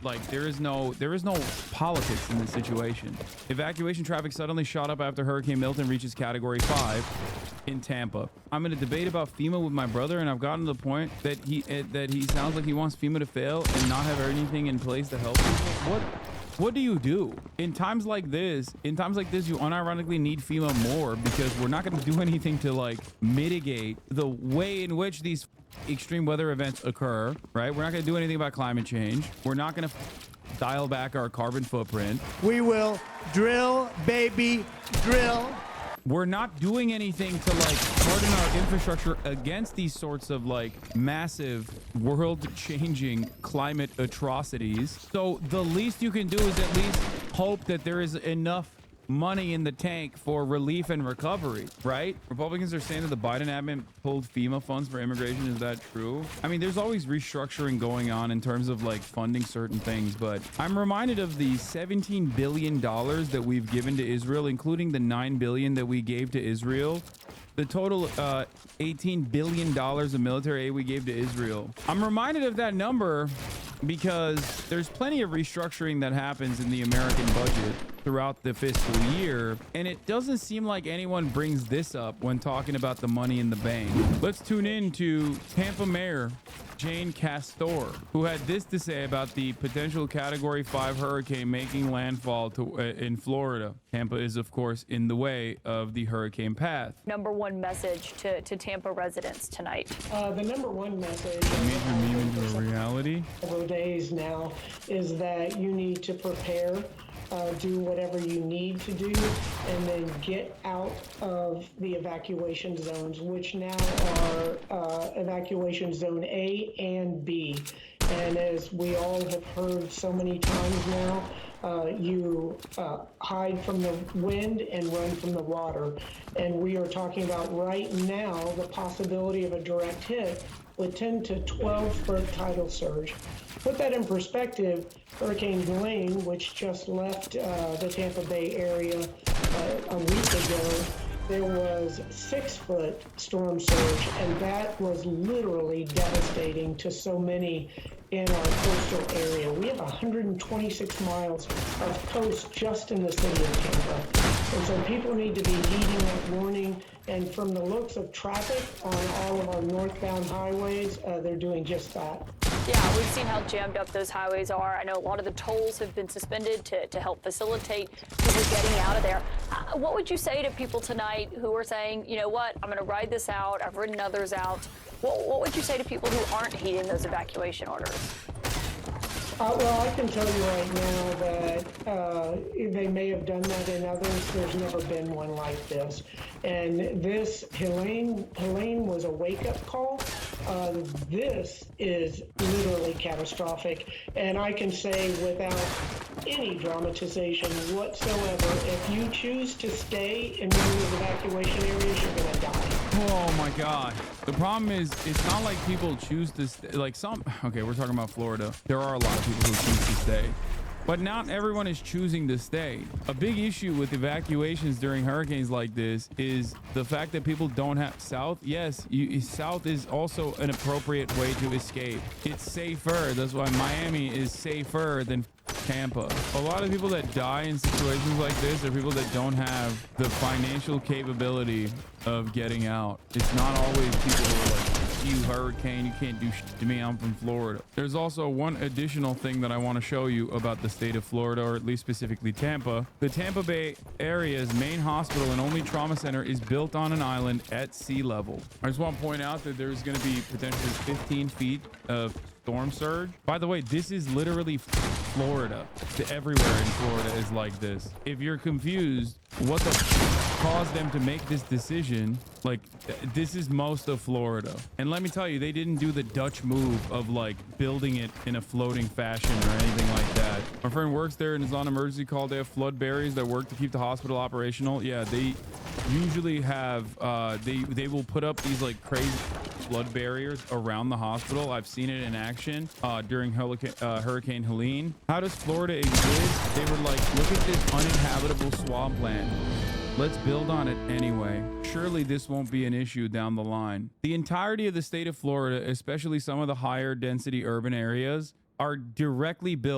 Like there is no politics in this situation. Evacuation traffic suddenly shot up after Hurricane Milton reaches Category 5 in Tampa. I'm in a debate about FEMA with my brother, and I've gotten to the point that he sounds like he wants FEMA to fail and not have anything in place to help people. What do you do in times like this? In times like this, you unironically need FEMA more, because we're not going to do anything to like mitigate the way in which these extreme weather events occur, right? We're not going to do anything about climate change. We're not going to dial back our carbon footprint. We will drill, baby, drill. We're not doing anything to like harden our infrastructure against these sorts of like massive world-changing climate atrocities. So the least you can do is at least hope that there is enough money in the tank for relief and recovery, right? Republicans are saying that the Biden admin pulled FEMA funds for immigration. Is that true? I mean, there's always restructuring going on in terms of like funding certain things, but I'm reminded of the $17 billion that we've given to Israel, including the $9 billion that we gave to Israel. The total $18 billion of military aid we gave to Israel. I'm reminded of that number because there's plenty of restructuring that happens in the American budget throughout the fiscal year, and it doesn't seem like anyone brings this up when talking about the money in the bank. Let's tune in to Tampa Mayor Jane Castor, who had this to say about the potential Category 5 hurricane making landfall in Florida. Tampa is, of course, in the way of the hurricane path. Number one message to Tampa residents tonight. The number one message Made your meme into a reality. over days now is that you need to prepare, do whatever you need to do, and then get out of the evacuation zones, which now are evacuation zone A and B. And as we all have heard so many times now, you hide from the wind and run from the water. And we are talking about right now the possibility of a direct hit with 10 to 12 foot tidal surge. Put that in perspective, Hurricane Helene, which just left the Tampa Bay area a week ago, there was 6 foot storm surge, and that was literally devastating to so many in our coastal area. We have 126 miles of coast just in the city of Tampa. And so people need to be heeding that warning. And from the looks of traffic on all of our northbound highways, they're doing just that. Yeah, we've seen how jammed up those highways are. I know a lot of the tolls have been suspended to help facilitate people getting out of there. What would you say to people tonight who are saying, you know what, I'm going to ride this out, I've ridden others out. What would you say to people who aren't heeding those evacuation orders? Well, I can tell you right now that they may have done that in others. There's never been one like this. And this, Helene was a wake-up call. This is literally catastrophic. And I can say without any dramatization whatsoever, if you choose to stay in one of those evacuation areas, you're going to die. Oh my God. The problem is, it's not like people choose to stay. Like okay, we're talking about Florida. There are a lot of people who choose to stay, but not everyone is choosing to stay. A big issue with evacuations during hurricanes like this is the fact that people don't have south. Yes, south is also an appropriate way to escape. It's safer. That's why Miami is safer than Tampa. A lot of people that die in situations like this are people that don't have the financial capability of getting out. It's not always people who are like, you hurricane, you can't do shit to me, I'm from Florida. There's also one additional thing that I want to show you about the state of Florida, or at least specifically Tampa. The Tampa Bay area's main hospital and only trauma center is built on an island at sea level. I just want to point out that there's going to be potentially 15 feet of storm surge. By the way, this is literally Florida. Everywhere in Florida is like this. If you're confused, what caused them to make this decision, like this is most of Florida. And let me tell you, they didn't do the Dutch move of like building it in a floating fashion or anything like that. My friend works there and is on emergency call. They have flood barriers that work to keep the hospital operational. Yeah, they usually have they will put up these like crazy flood barriers around the hospital. I've seen it in action during Hurricane Helene. How does Florida exist? They were like, look at this uninhabitable swampland. Let's build on it anyway. Surely this won't be an issue down the line. The entirety of the state of Florida, especially some of the higher density urban areas, are directly built